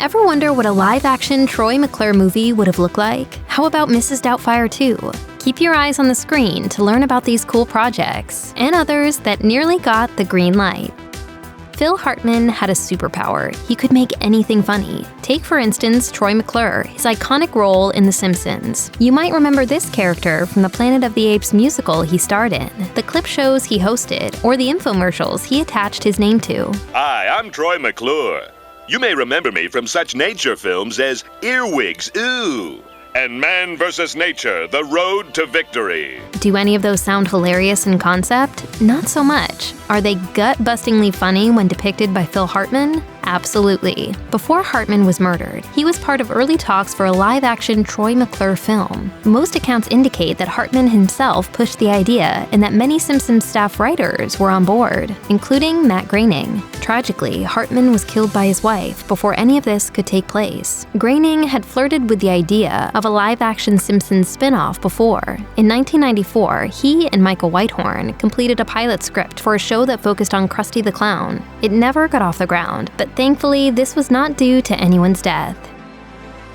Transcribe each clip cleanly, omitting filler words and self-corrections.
Ever wonder what a live-action Troy McClure movie would have looked like? How about Mrs. Doubtfire 2? Keep your eyes on the screen to learn about these cool projects, and others that nearly got the green light. Phil Hartman had a superpower. He could make anything funny. Take, for instance, Troy McClure, his iconic role in The Simpsons. You might remember this character from the Planet of the Apes musical he starred in, the clip shows he hosted, or the infomercials he attached his name to. Hi, I'm Troy McClure. You may remember me from such nature films as Earwigs, Ooh, and Man vs. Nature, The Road to Victory. Do any of those sound hilarious in concept? Not so much. Are they gut-bustingly funny when depicted by Phil Hartman? Absolutely. Before Hartman was murdered, he was part of early talks for a live-action Troy McClure film. Most accounts indicate that Hartman himself pushed the idea and that many Simpsons staff writers were on board, including Matt Groening. Tragically, Hartman was killed by his wife before any of this could take place. Groening had flirted with the idea of a live-action Simpsons spin-off before. In 1994, he and Michael Whitehorn completed a pilot script for a show that focused on Krusty the Clown. It never got off the ground, but thankfully, this was not due to anyone's death.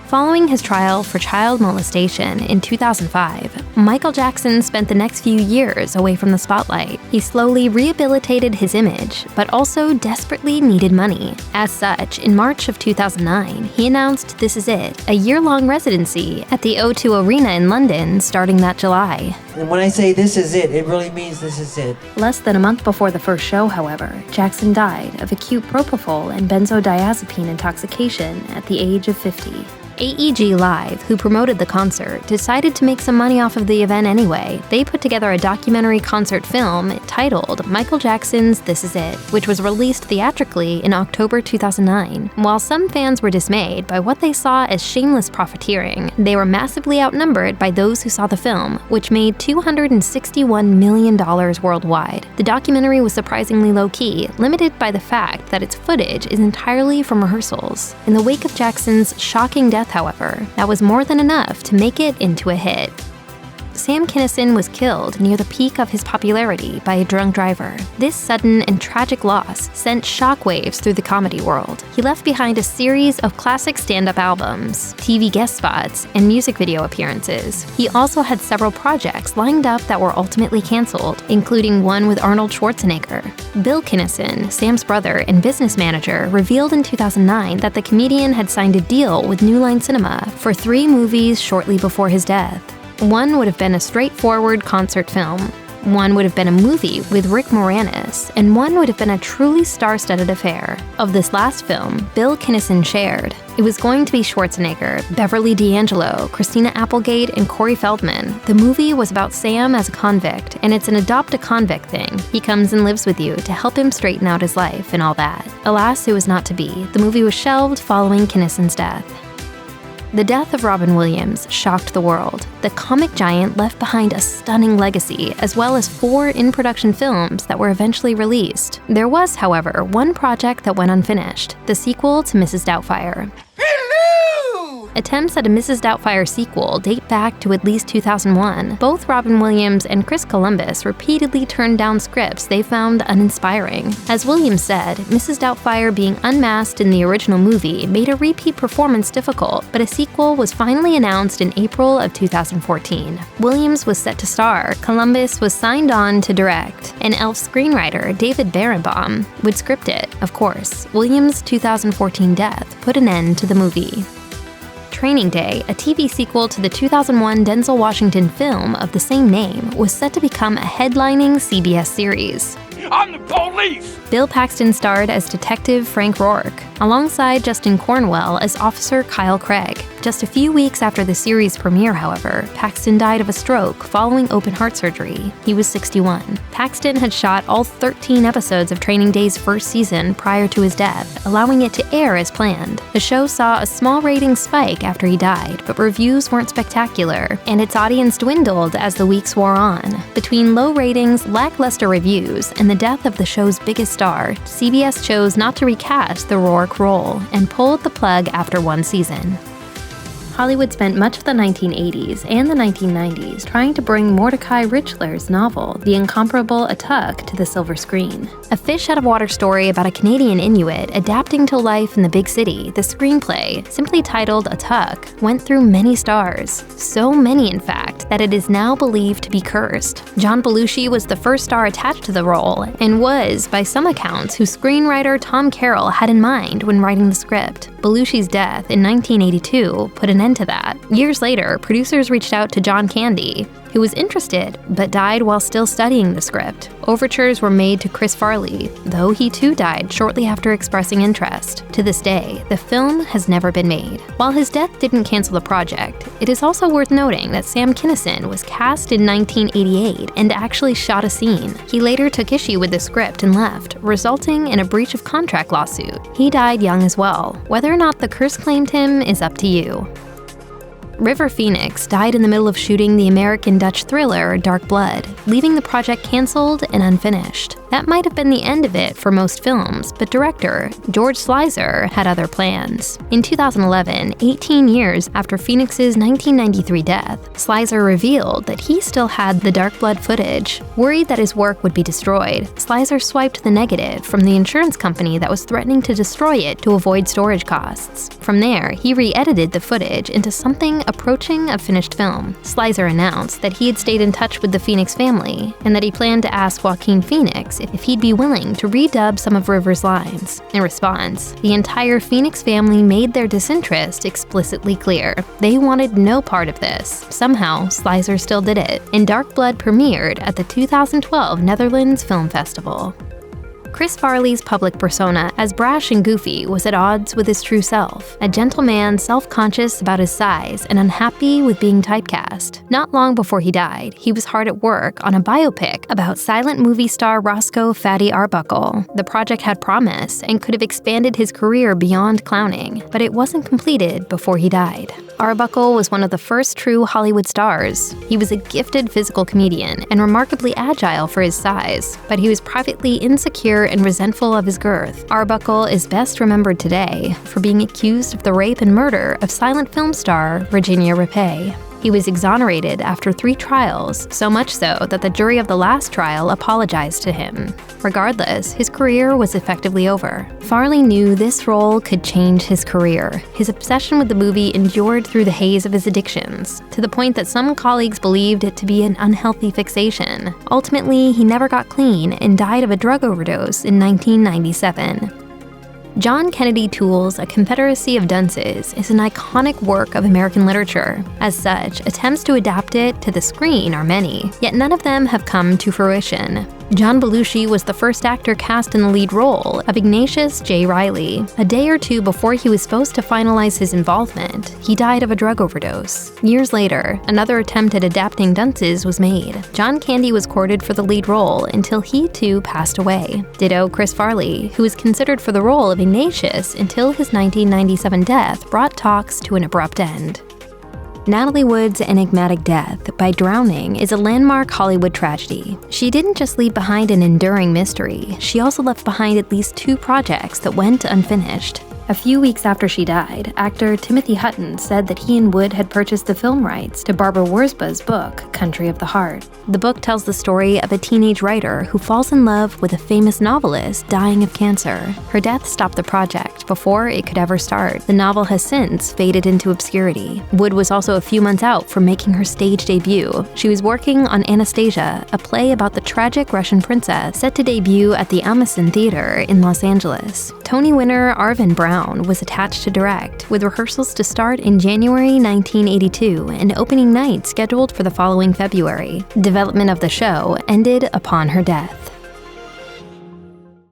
Following his trial for child molestation in 2005, Michael Jackson spent the next few years away from the spotlight. He slowly rehabilitated his image, but also desperately needed money. As such, in March of 2009, he announced This Is It, a year-long residency at the O2 Arena in London starting that July. And when I say this is it really means this is it. Less than a month before the first show, however, Jackson died of acute propofol and benzodiazepine intoxication at the age of 50. AEG Live, who promoted the concert, decided to make some money off of the event anyway. They put together a documentary concert film titled Michael Jackson's This Is It, which was released theatrically in October 2009. While some fans were dismayed by what they saw as shameless profiteering, they were massively outnumbered by those who saw the film, which made $261 million worldwide. The documentary was surprisingly low-key, limited by the fact that its footage is entirely from rehearsals. In the wake of Jackson's shocking death, however, that was more than enough to make it into a hit. Sam Kinison was killed near the peak of his popularity by a drunk driver. This sudden and tragic loss sent shockwaves through the comedy world. He left behind a series of classic stand-up albums, TV guest spots, and music video appearances. He also had several projects lined up that were ultimately canceled, including one with Arnold Schwarzenegger. Bill Kinison, Sam's brother and business manager, revealed in 2009 that the comedian had signed a deal with New Line Cinema for 3 movies shortly before his death. One would have been a straightforward concert film, one would have been a movie with Rick Moranis, and one would have been a truly star-studded affair. Of this last film, Bill Kinison shared, it was going to be Schwarzenegger, Beverly D'Angelo, Christina Applegate, and Corey Feldman. The movie was about Sam as a convict, and it's an adopt-a-convict thing. He comes and lives with you to help him straighten out his life and all that. Alas, it was not to be. The movie was shelved following Kinison's death. The death of Robin Williams shocked the world. The comic giant left behind a stunning legacy, as well as 4 in-production films that were eventually released. There was, however, one project that went unfinished, the sequel to Mrs. Doubtfire. Attempts at a Mrs. Doubtfire sequel date back to at least 2001. Both Robin Williams and Chris Columbus repeatedly turned down scripts they found uninspiring. As Williams said, Mrs. Doubtfire being unmasked in the original movie made a repeat performance difficult, but a sequel was finally announced in April of 2014. Williams was set to star, Columbus was signed on to direct, and Elf screenwriter David Berenbaum would script it. Of course, Williams' 2014 death put an end to the movie. Training Day, a TV sequel to the 2001 Denzel Washington film of the same name, was set to become a headlining CBS series. I'm the police! Bill Paxton starred as Detective Frank Rourke, alongside Justin Cornwell as Officer Kyle Craig. Just a few weeks after the series premiere, however, Paxton died of a stroke following open-heart surgery. He was 61. Paxton had shot all 13 episodes of Training Day's first season prior to his death, allowing it to air as planned. The show saw a small ratings spike after he died, but reviews weren't spectacular, and its audience dwindled as the weeks wore on. Between low ratings, lackluster reviews, and the death of the show's biggest star, CBS chose not to recast the Rourke role and pulled the plug after 1 season. Hollywood spent much of the 1980s and the 1990s trying to bring Mordecai Richler's novel, The Incomparable Atuk, to the silver screen. A fish-out-of-water story about a Canadian Inuit adapting to life in the big city, the screenplay, simply titled Atuk, went through many stars. So many, in fact, that it is now believed to be cursed. John Belushi was the first star attached to the role, and was, by some accounts, who screenwriter Tom Carroll had in mind when writing the script. Belushi's death in 1982 put an end to that. Years later, producers reached out to John Candy, who was interested but died while still studying the script. Overtures were made to Chris Farley, though he too died shortly after expressing interest. To this day, the film has never been made. While his death didn't cancel the project, it is also worth noting that Sam Kinison was cast in 1988 and actually shot a scene. He later took issue with the script and left, resulting in a breach of contract lawsuit. He died young as well. Whether or not the curse claimed him is up to you. River Phoenix died in the middle of shooting the American-Dutch thriller Dark Blood, leaving the project canceled and unfinished. That might have been the end of it for most films, but director George Slizer had other plans. In 2011, 18 years after Phoenix's 1993 death, Slizer revealed that he still had the Dark Blood footage. Worried that his work would be destroyed, Slizer swiped the negative from the insurance company that was threatening to destroy it to avoid storage costs. From there, he re-edited the footage into something approaching a finished film. Slizer announced that he had stayed in touch with the Phoenix family, and that he planned to ask Joaquin Phoenix if he'd be willing to redub some of River's lines. In response, the entire Phoenix family made their disinterest explicitly clear. They wanted no part of this. Somehow, Slizer still did it, and Dark Blood premiered at the 2012 Netherlands Film Festival. Chris Farley's public persona as brash and goofy was at odds with his true self, a gentle man self-conscious about his size and unhappy with being typecast. Not long before he died, he was hard at work on a biopic about silent movie star Roscoe "Fatty" Arbuckle. The project had promise and could have expanded his career beyond clowning, but it wasn't completed before he died. Arbuckle was one of the first true Hollywood stars. He was a gifted physical comedian and remarkably agile for his size, but he was privately insecure and resentful of his girth. Arbuckle is best remembered today for being accused of the rape and murder of silent film star Virginia Rappe. He was exonerated after 3 trials, so much so that the jury of the last trial apologized to him. Regardless, his career was effectively over. Farley knew this role could change his career. His obsession with the movie endured through the haze of his addictions, to the point that some colleagues believed it to be an unhealthy fixation. Ultimately, he never got clean and died of a drug overdose in 1997. John Kennedy Toole's A Confederacy of Dunces is an iconic work of American literature. As such, attempts to adapt it to the screen are many, yet none of them have come to fruition. John Belushi was the first actor cast in the lead role of Ignatius J. Reilly. A day or two before he was supposed to finalize his involvement, he died of a drug overdose. Years later, another attempt at adapting Dunces was made. John Candy was courted for the lead role until he too passed away. Ditto Chris Farley, who was considered for the role of Ignatius until his 1997 death brought talks to an abrupt end. Natalie Wood's enigmatic death by drowning is a landmark Hollywood tragedy. She didn't just leave behind an enduring mystery, she also left behind at least 2 projects that went unfinished. A few weeks after she died, actor Timothy Hutton said that he and Wood had purchased the film rights to Barbara Wurzba's book, Country of the Heart. The book tells the story of a teenage writer who falls in love with a famous novelist dying of cancer. Her death stopped the project before it could ever start. The novel has since faded into obscurity. Wood was also a few months out from making her stage debut. She was working on Anastasia, a play about the tragic Russian princess, set to debut at the Amazon Theater in Los Angeles. Tony winner Arvin Brown was attached to direct, with rehearsals to start in January 1982 and opening night scheduled for the following February. Development of the show ended upon her death.